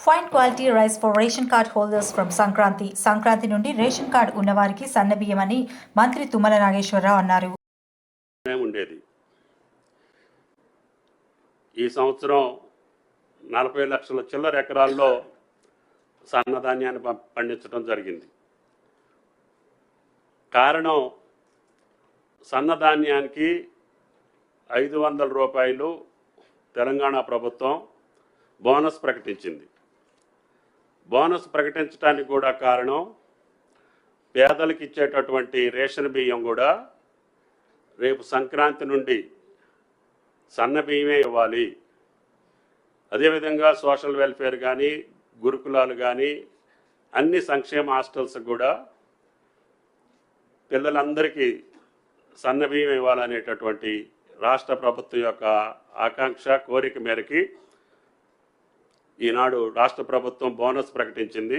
Fine quality rice for ration card holders from Sankranti. Sankranti నుండి ration card ఉన్నవారికి సన్నబియ్యమని మంత్రి తుమ్మల నాగేశ్వరరావు అన్నారు. ఉండేది ఈ సంవత్సరం 40 లక్షల చిల్లర ఎకరాల్లో సన్నధాన్యాన్ని పండించడం జరిగింది. కారణం సన్నధాన్యానికి 500 రూపాయలు తెలంగాణ ప్రభుత్వం బోనస్ ప్రకటించింది. బోనస్ ప్రకటించడానికి కూడా కారణం పేదలకు ఇచ్చేటటువంటి రేషన్ బియ్యం కూడా రేపు సంక్రాంతి నుండి సన్న బియ్యమే ఇవ్వాలి. అదేవిధంగా సోషల్ వెల్ఫేర్ కానీ గురుకులాలు కానీ అన్ని సంక్షేమ హాస్టల్స్ కూడా పిల్లలందరికీ సన్న బియ్యం ఇవ్వాలనేటటువంటి రాష్ట్ర ప్రభుత్వం యొక్క ఆకాంక్ష కోరిక మేరకి ఈనాడు రాష్ట్ర ప్రభుత్వం బోనస్ ప్రకటించింది.